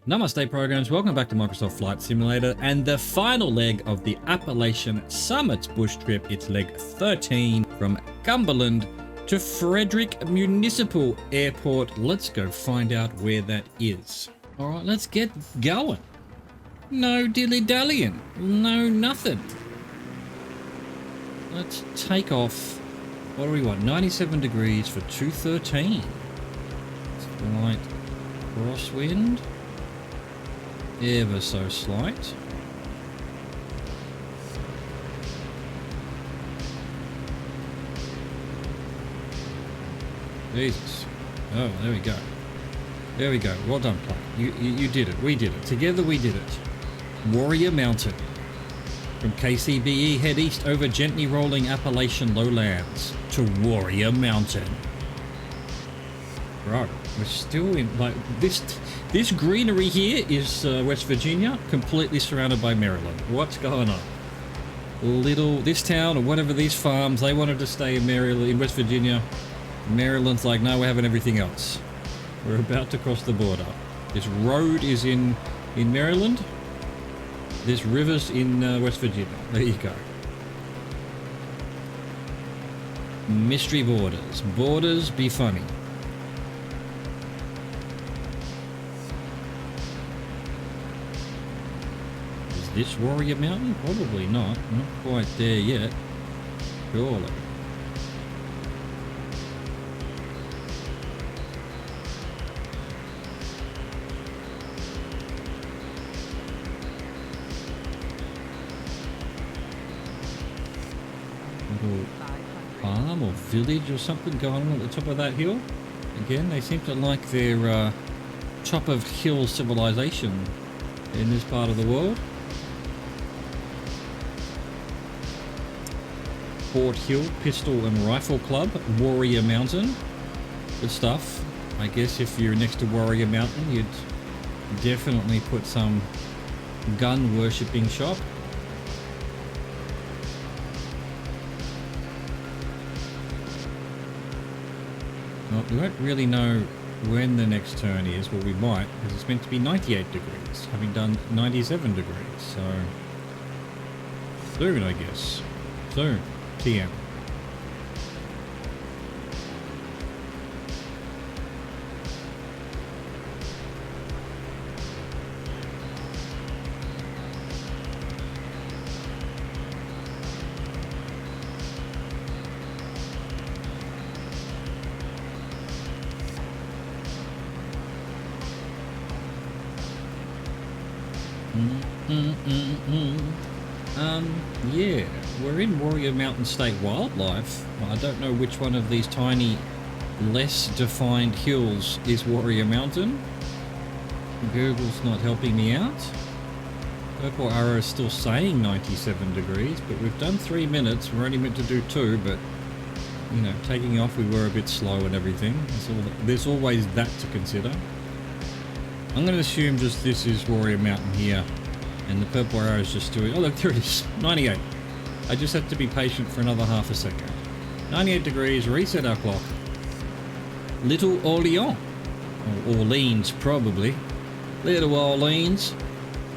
Namaste programs, welcome back to Microsoft Flight Simulator and the final leg of the Appalachian Summits bush trip. It's leg 13 from Cumberland to Frederick Municipal Airport. Let's go find out where that is. Alright, let's get going. No dilly-dallying, no nothing. Let's take off. What do we want? 97 degrees for 213. Slight crosswind. Ever so slight. Jesus. Oh, there we go. There we go. Well done, plane. You did it. We did it. Together we did it. Warrior Mountain. From KCBE, head east over gently rolling Appalachian lowlands to Warrior Mountain. Right, we're still in, like, this greenery here is West Virginia, completely surrounded by Maryland. What's going on? This town, or whatever, these farms, they wanted to stay in Maryland, in West Virginia. Maryland's like, no, we're having everything else. We're about to cross the border. This road is in Maryland. This river's in West Virginia. There you go. Mystery borders. Borders be funny. Is this Warrior Mountain? Probably not. Not quite there yet. Surely. Farm or village or something going on at the top of that hill. Again, they seem to like their top of hill civilization in this part of the world. Fort Hill Pistol and Rifle Club, Warrior Mountain. Good stuff. I guess if you're next to Warrior Mountain, you'd definitely put some gun worshipping shop. Well, we won't really know when the next turn is. Well, we might, because it's meant to be 98 degrees, having done 97 degrees. So, soon, I guess. Soon. TM. Yeah, we're in Warrior Mountain State Wildlife. I don't know which one of these tiny, less defined hills is Warrior Mountain. Google's not helping me out. Purple arrow is still saying 97 degrees, but we've done 3 minutes. We're only meant to do 2, but, you know, taking off we were a bit slow and everything. There's always that to consider. I'm going to assume just this is Warrior Mountain here. And the purple arrow is just doing... Oh, look, there it is. 98. I just have to be patient for another half a second. 98 degrees, reset our clock. Little Orleans. Or Orleans, probably. Little Orleans.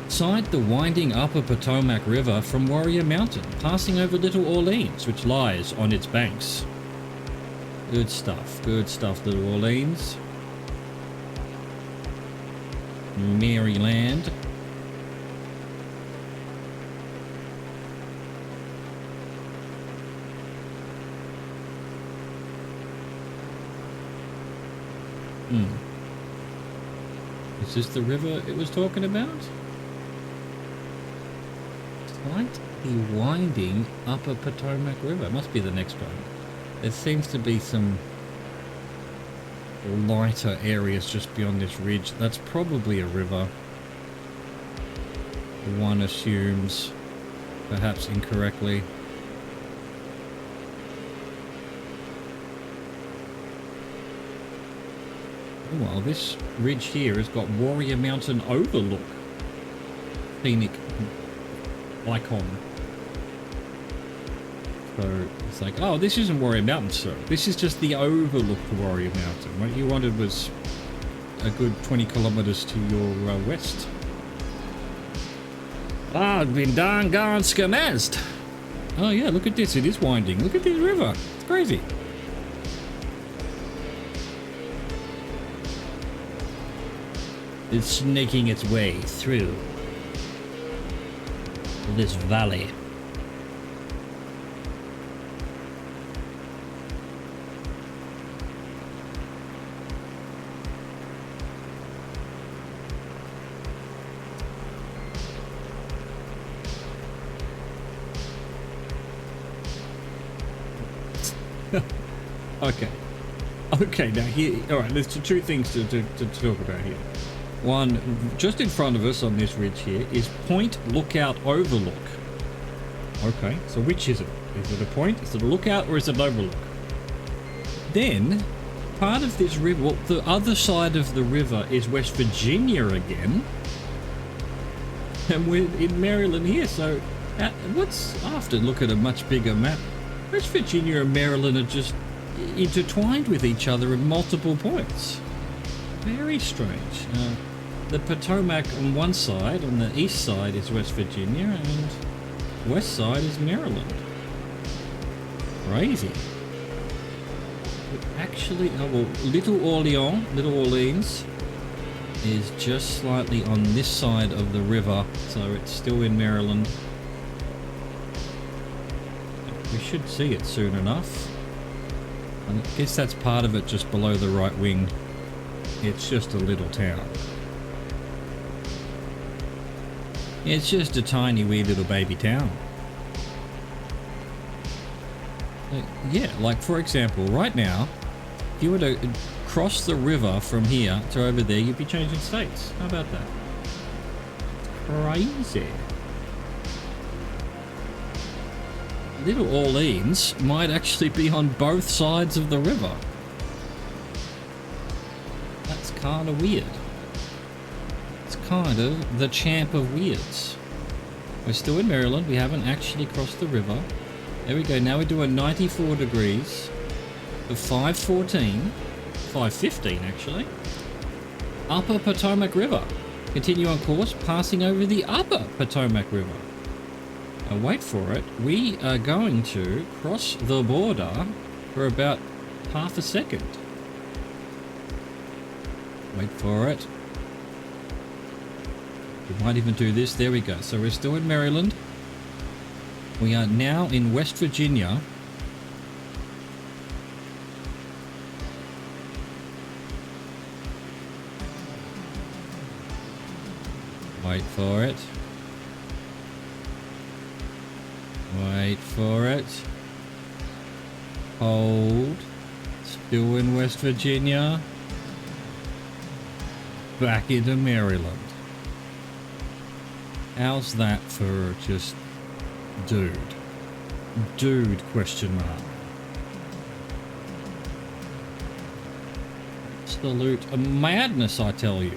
Sight the winding upper Potomac River from Warrior Mountain, passing over Little Orleans, which lies on its banks. Good stuff, Little Orleans. Maryland. Is this the river it was talking about? Slightly winding upper Potomac River. Must be the next one. There seems to be some lighter areas just beyond this ridge. That's probably a river. One assumes, perhaps incorrectly. Well, this ridge here has got Warrior Mountain Overlook. Scenic icon. So it's like, oh, this isn't Warrior Mountain, sir. This is just the overlook to Warrior Mountain. What you wanted was a good 20 kilometers to your west. Ah, I've been darn gone skamazed. Oh yeah, look at this. It is winding. Look at this river. It's crazy. It's snaking its way through this valley. Okay, now here, all right, there's two things to talk about here. One, just in front of us on this ridge here is Point Lookout Overlook. Okay, so which is it? Is it a point? Is it a lookout or is it an overlook? Then, part of this river, well, the other side of the river is West Virginia again. And we're in Maryland here, so what's after? Look at a much bigger map. West Virginia and Maryland are just intertwined with each other at multiple points. Very strange. The Potomac on one side, on the east side, is West Virginia, and west side is Maryland. Crazy. But actually, oh well, Little Orleans is just slightly on this side of the river, so it's still in Maryland. We should see it soon enough. I guess that's part of it, just below the right wing. It's just a little town. It's just a tiny, wee little baby town. Yeah, like for example, right now, if you were to cross the river from here to over there, you'd be changing states. How about that? Crazy. Little Orleans might actually be on both sides of the river. That's kind of weird. It's kind of the champ of weirds. We're still in Maryland. We haven't actually crossed the river. There we go. Now we're doing 94 degrees of 514, 515 actually. Upper Potomac River. Continue on course, passing over the Upper Potomac River. Now wait for it. We are going to cross the border for about half a second. Wait for it. We might even do this. There we go. So we're still in Maryland. We are now in West Virginia. Wait for it. Wait for it. Hold. Still in West Virginia. Back into Maryland. How's that for just dude? Dude, question mark. Absolute madness, I tell you.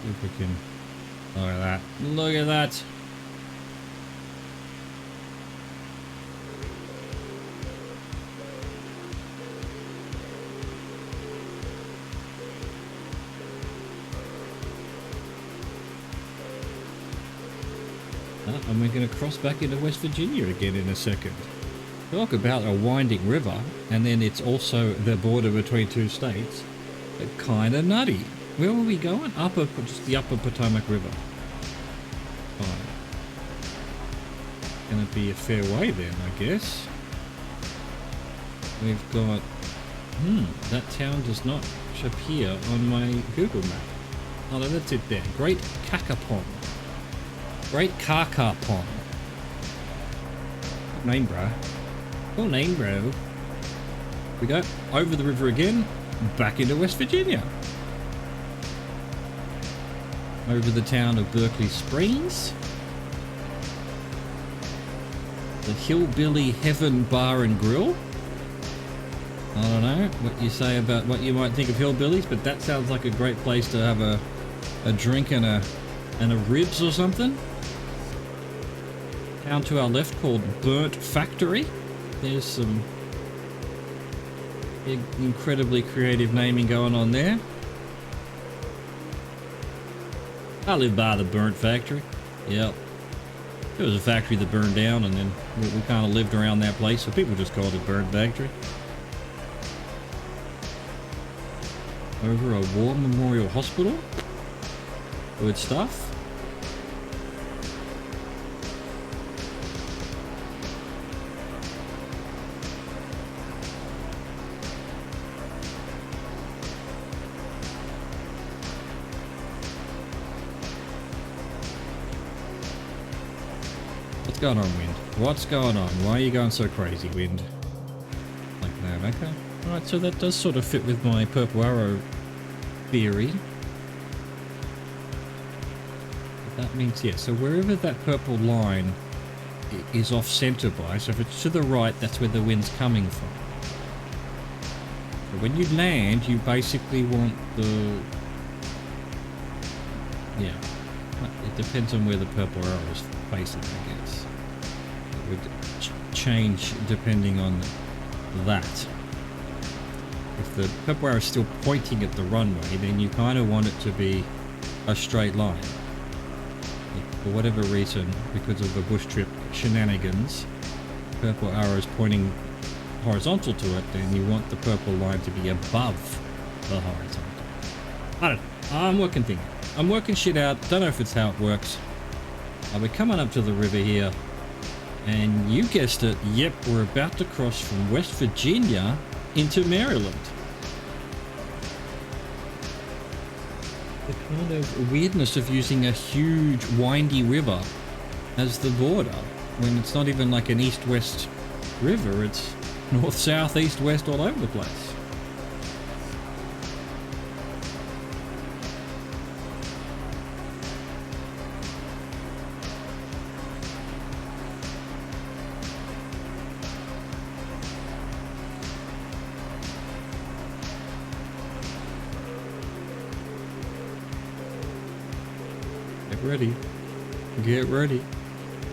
See if we can... Look at that. Look at that. And we're going to cross back into West Virginia again in a second. Talk about a winding river, and then it's also the border between two states. Kind of nutty. Where were we going? Just the Upper Potomac River. Fine. Gonna be a fair way then, I guess. We've got... that town does not appear on my Google map. Oh no, that's it there. Great Cacapon. Great Kaka Pond. Good name, bro. Cool name, bro. We go over the river again, back into West Virginia. Over the town of Berkeley Springs. The Hillbilly Heaven Bar and Grill. I don't know what you say about what you might think of hillbillies, but that sounds like a great place to have a drink and a ribs or something. Town to our left called Burnt Factory. There's some Incredibly creative naming going on there. I live by the burnt factory. Yep. It was a factory that burned down, and then we kind of lived around that place, so people just called it burnt factory. Over a war memorial hospital. Good stuff. What's going on, wind? What's going on? Why are you going so crazy, wind? Like that, okay. Alright, so that does sort of fit with my purple arrow theory. That means, yeah, so wherever that purple line is off center by, so if it's to the right, that's where the wind's coming from. So when you land, you basically want the... Yeah. It depends on where the purple arrow is facing, I guess. It would change depending on that. If the purple arrow is still pointing at the runway, then you kind of want it to be a straight line. If for whatever reason, because of the bush trip shenanigans, purple arrow is pointing horizontal to it, then you want the purple line to be above the horizontal. I don't know. I'm working things. I'm working shit out. Don't know if it's how it works. We're coming up to the river here, and you guessed it. Yep, we're about to cross from West Virginia into Maryland. The kind of weirdness of using a huge windy river as the border when it's not even like an east-west river. It's north, south, east, west, all over the place. Get ready.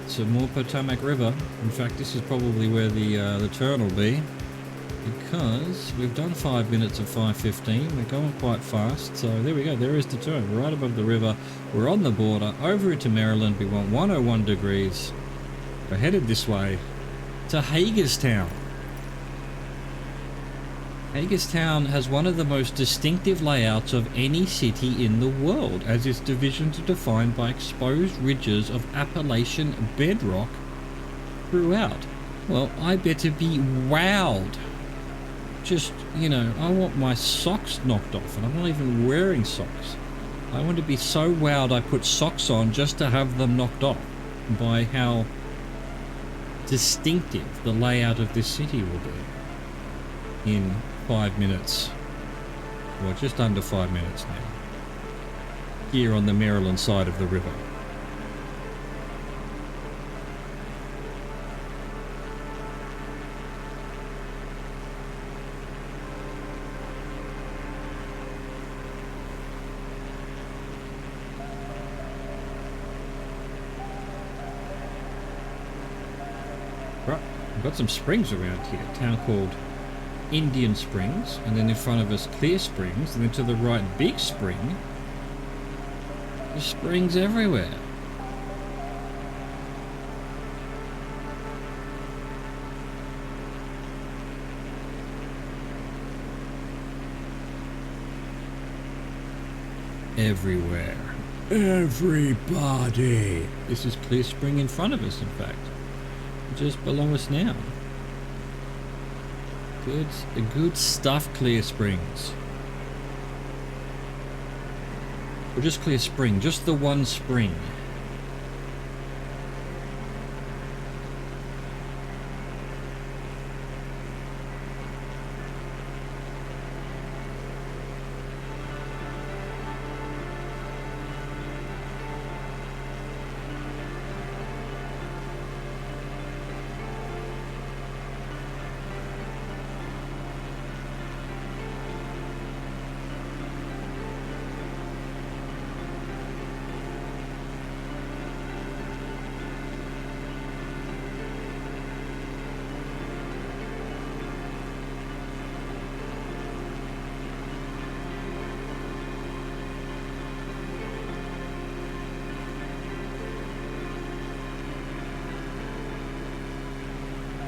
Some more Potomac River. In fact, this is probably where the turn will be, because we've done 5 minutes of 5:15. We're going quite fast, so there we go. There is the turn. We're right above the river. We're on the border over into Maryland. We want 101 degrees. We're headed this way to Hagerstown. Hagerstown has one of the most distinctive layouts of any city in the world, as its divisions are defined by exposed ridges of Appalachian bedrock throughout. Well, I better be wowed. Just, you know, I want my socks knocked off, and I'm not even wearing socks. I want to be so wowed I put socks on just to have them knocked off by how distinctive the layout of this city will be in 5 minutes, well, just under 5 minutes now, here on the Maryland side of the river. Right, we've got some springs around here, a town called Indian Springs, and then in front of us Clear Springs, and then to the right Big Spring. There's springs everywhere. Everywhere. Everybody. This is Clear Spring in front of us, in fact. Just below us now. Good stuff, Clear Springs. Or just Clear Spring, just the one spring.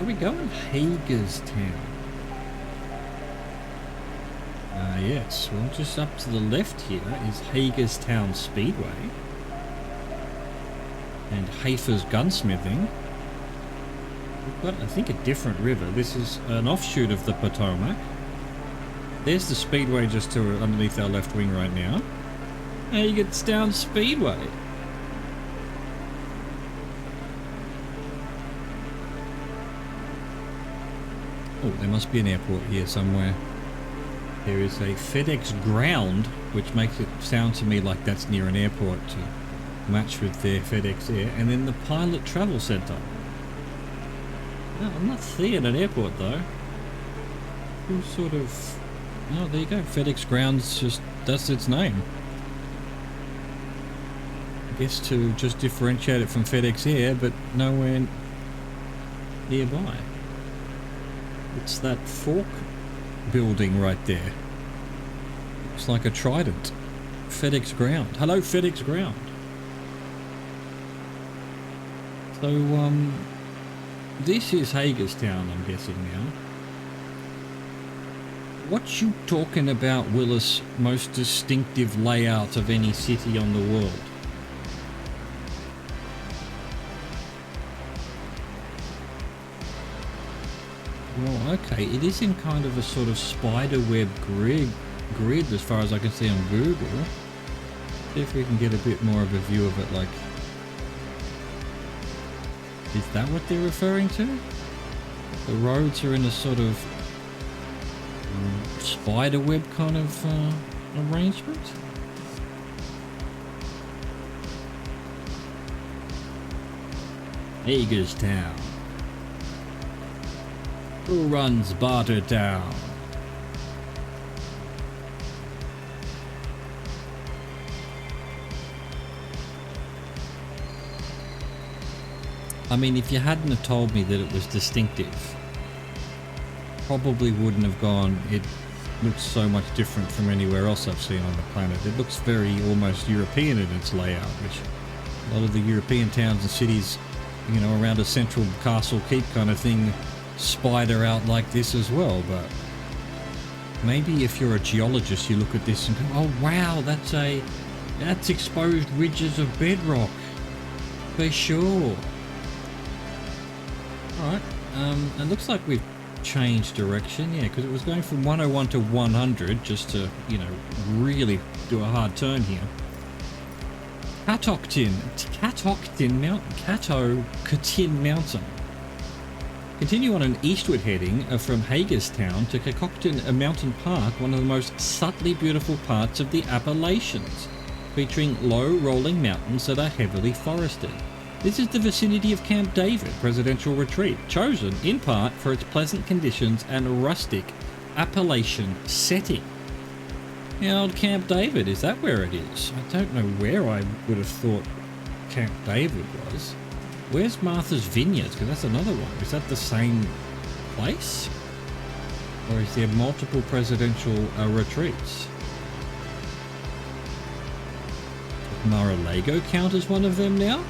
Where are we going? Hagerstown. Yes, well, just up to the left here is Hagerstown Speedway and Hafer's Gunsmithing. We've got, I think, a different river. This is an offshoot of the Potomac. There's the Speedway just to underneath our left wing right now. Hagerstown Speedway. Oh, there must be an airport here somewhere. There is a FedEx ground, which makes it sound to me like that's near an airport to match with their FedEx Air. And then the Pilot Travel Center. No, I'm not seeing an airport though. Who sort of... Oh, there you go. FedEx Grounds just... that's its name. I guess to just differentiate it from FedEx Air, but nowhere nearby. It's that fork building right there. Looks like a trident. FedEx Ground. Hello, FedEx Ground. So, this is Hagerstown, I'm guessing now. What you talking about, Willis? Most distinctive layout of any city on the world? Well, okay, it is in kind of a sort of spiderweb grid as far as I can see on Google. See if we can get a bit more of a view of it, like... Is that what they're referring to? The roads are in a sort of spiderweb kind of arrangement? Hagerstown. Who runs Bartertown? I mean, if you hadn't have told me that it was distinctive, probably wouldn't have gone, it looks so much different from anywhere else I've seen on the planet. It looks very almost European in its layout, which a lot of the European towns and cities, you know, around a central castle keep kind of thing, spider out like this as well. But maybe if you're a geologist, you look at this and go, oh wow, that's exposed ridges of bedrock for sure. Alright, it looks like we've changed direction, yeah, because it was going from 101 to 100 just to, you know, really do a hard turn here. Catoctin Mountain. Continue on an eastward heading from Hagerstown to Catoctin Mountain Park, one of the most subtly beautiful parts of the Appalachians, featuring low rolling mountains that are heavily forested. This is the vicinity of Camp David Presidential Retreat, chosen in part for its pleasant conditions and rustic Appalachian setting. The old Camp David, is that where it is? I don't know where I would have thought Camp David was. Where's Martha's Vineyards? Because that's another one. Is that the same place? Or is there multiple presidential retreats? Does Mar-a-Lago count as one of them now?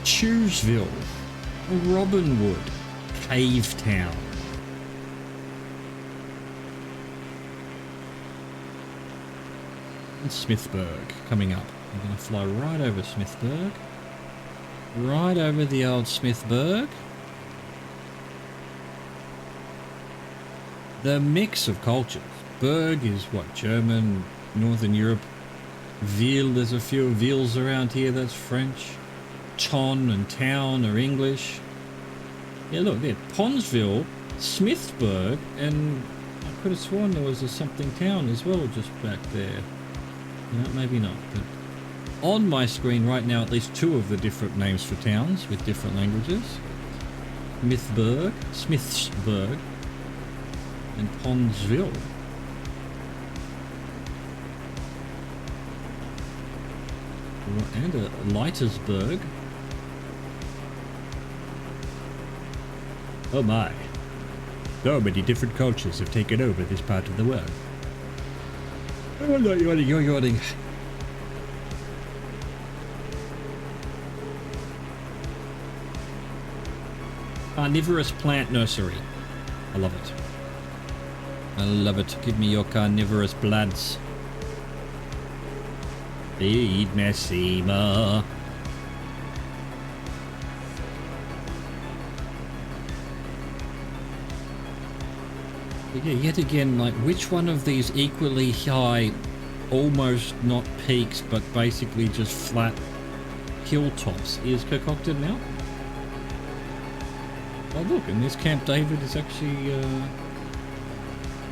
Chewsville, Robinwood, Cave Town. And Smithburg coming up. I'm going to fly right over Smithburg. Right over the old Smithburg. The mix of cultures. Berg is what? German, Northern Europe. Ville, there's a few Villes around here, that's French. Ton and town are English. Yeah, look there, Ponsville, Smithburg, and I could have sworn there was a something town as well just back there. No, maybe not, but on my screen right now at least two of the different names for towns with different languages. Smithsburg, and Ponsville. And a Leitersburg. Oh my. So many different cultures have taken over this part of the world. Oh, not yawning, you're yawning. Carnivorous plant nursery. I love it. I love it. Give me your carnivorous bloods. Feed Messima. Yeah, yet again, like, which one of these equally high, almost not peaks, but basically just flat hilltops is concocted now? Oh look, and this Camp David is actually,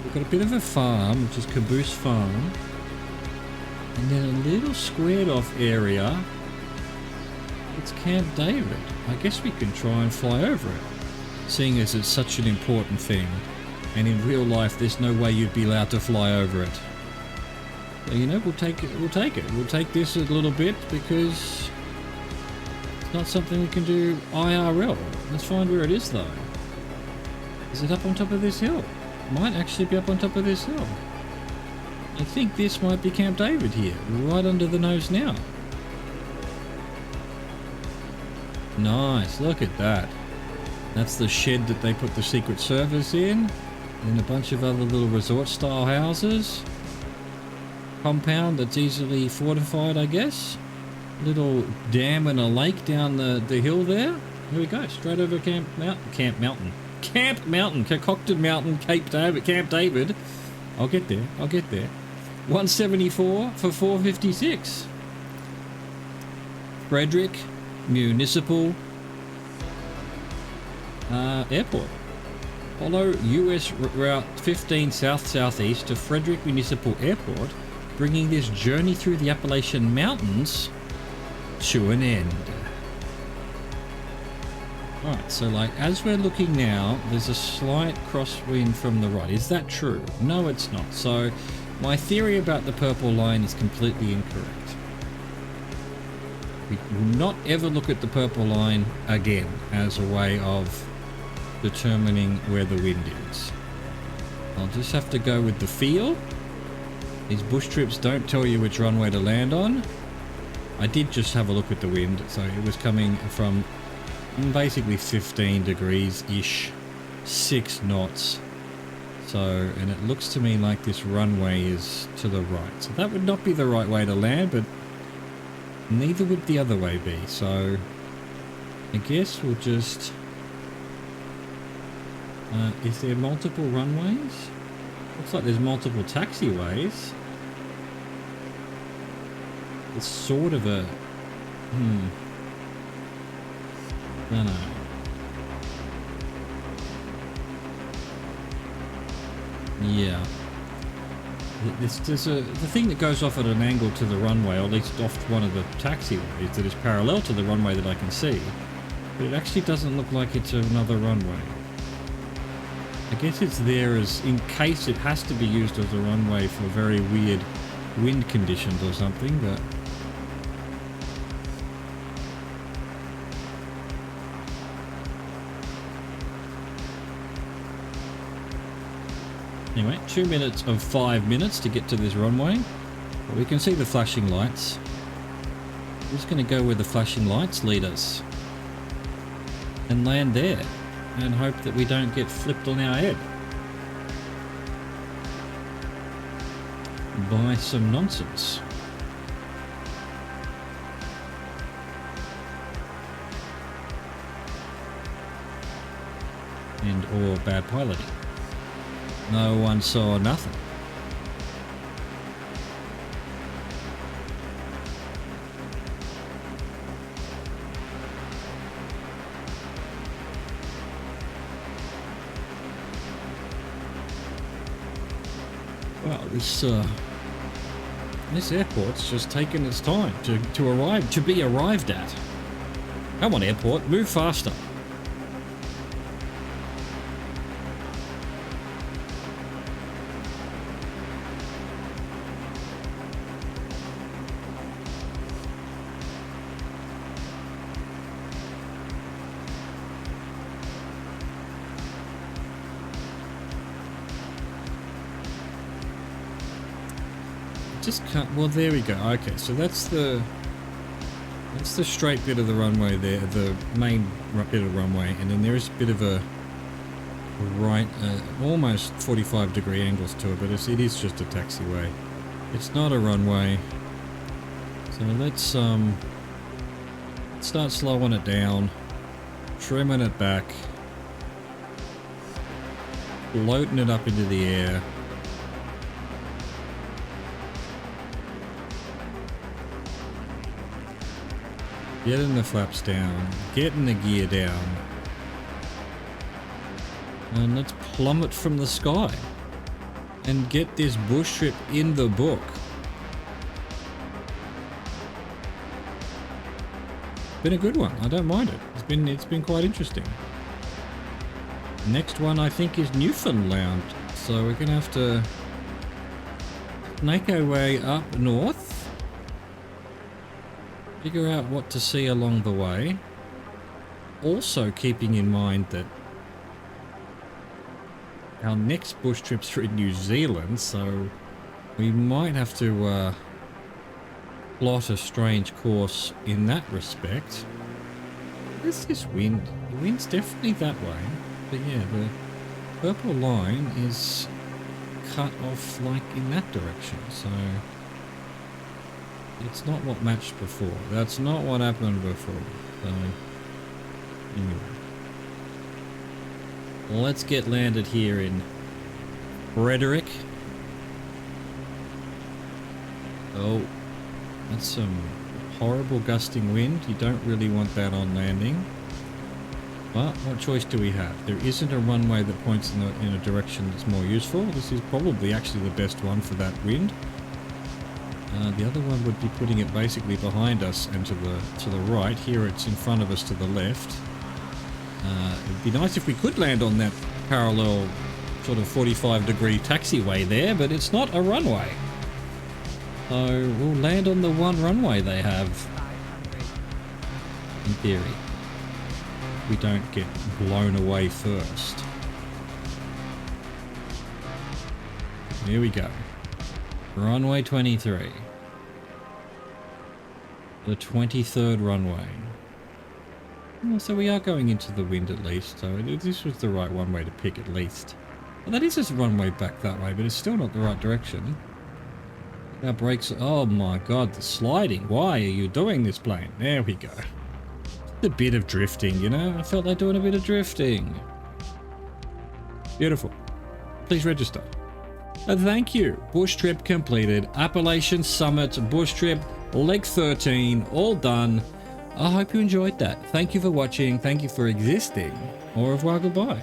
we've got a bit of a farm, which is Caboose Farm. And then a little squared off area. It's Camp David. I guess we can try and fly over it, seeing as it's such an important thing. And in real life, there's no way you'd be allowed to fly over it. So, you know, we'll take it. We'll take this a little bit because it's not something we can do IRL. Let's find where it is, though. Is it up on top of this hill? It might actually be up on top of this hill. I think this might be Camp David here, right under the nose now. Nice, look at that. That's the shed that they put the Secret Service in. And a bunch of other little resort-style houses. Compound that's easily fortified, I guess. Little dam and a lake down the hill there. Here we go, straight over Camp Mountain, Concocted Mountain, Camp David. I'll get there. 174 for 456. Frederick Municipal Airport. Follow US Route 15 south-southeast to Frederick Municipal Airport, bringing this journey through the Appalachian Mountains to an end. Alright, so like as we're looking now, there's a slight crosswind from the right. Is that true? No, it's not. So my theory about the purple line is completely incorrect. We will not ever look at the purple line again as a way of determining where the wind is. I'll just have to go with the feel. These bush trips don't tell you which runway to land on. I did just have a look at the wind, so it was coming from basically 15 degrees-ish, 6 knots. So, and it looks to me like this runway is to the right. So that would not be the right way to land, but neither would the other way be. So I guess we'll just... is there multiple runways? Looks like there's multiple taxiways. It's sort of a... don't know. Yeah. The thing that goes off at an angle to the runway, or at least off one of the taxiways that is parallel to the runway that I can see. But it actually doesn't look like it's another runway. I guess it's there as in case it has to be used as a runway for very weird wind conditions or something, but... Anyway, 2 minutes of 5 minutes to get to this runway. But we can see the flashing lights. I'm just going to go where the flashing lights lead us. And land there. And hope that we don't get flipped on our head by some nonsense. And or bad piloting. No one saw nothing. Well, this airport's just taken its time to be arrived at. Come on, airport, move faster. just can't. Well, there we go. Okay, so that's the straight bit of the runway there, the main bit of runway, and then there is a bit of a right, almost 45-degree angles to it, but it is just a taxiway. It's not a runway. So let's start slowing it down, trimming it back, floating it up into the air. Getting the flaps down, getting the gear down, and let's plummet from the sky and get this bush trip in the book. Been a good one. I don't mind it. It's been quite interesting. Next one I think is Newfoundland, so we're gonna have to make our way up north, figure out what to see along the way, also keeping in mind that our next bush trip's are in New Zealand, so we might have to plot a strange course in that respect. Where's this wind? The wind's definitely that way, but yeah, the purple line is cut off like in that direction, so it's not what matched before. That's not what happened before. So anyway, let's get landed here in Frederick. Oh, that's some horrible gusting wind. You don't really want that on landing. But what choice do we have? There isn't a runway that points in a direction that's more useful. This is probably actually the best one for that wind. The other one would be putting it basically behind us and to the right. Here it's in front of us to the left. It'd be nice if we could land on that parallel sort of 45-degree taxiway there, but it's not a runway. So we'll land on the one runway they have, in theory. We don't get blown away first. Here we go. Runway 23. The 23rd runway. Well, so we are going into the wind at least, so this was the right one way to pick at least. Well, that is just a runway back that way, but it's still not the right direction. Our brakes, oh my god, the sliding. Why are you doing this, plane? There we go. A bit of drifting, you know? I felt like doing a bit of drifting. Beautiful. Please register. Thank you. Bush trip completed. Appalachian Summits, bush trip, leg 13, all done. I hope you enjoyed that. Thank you for watching. Thank you for existing. Au revoir, goodbye.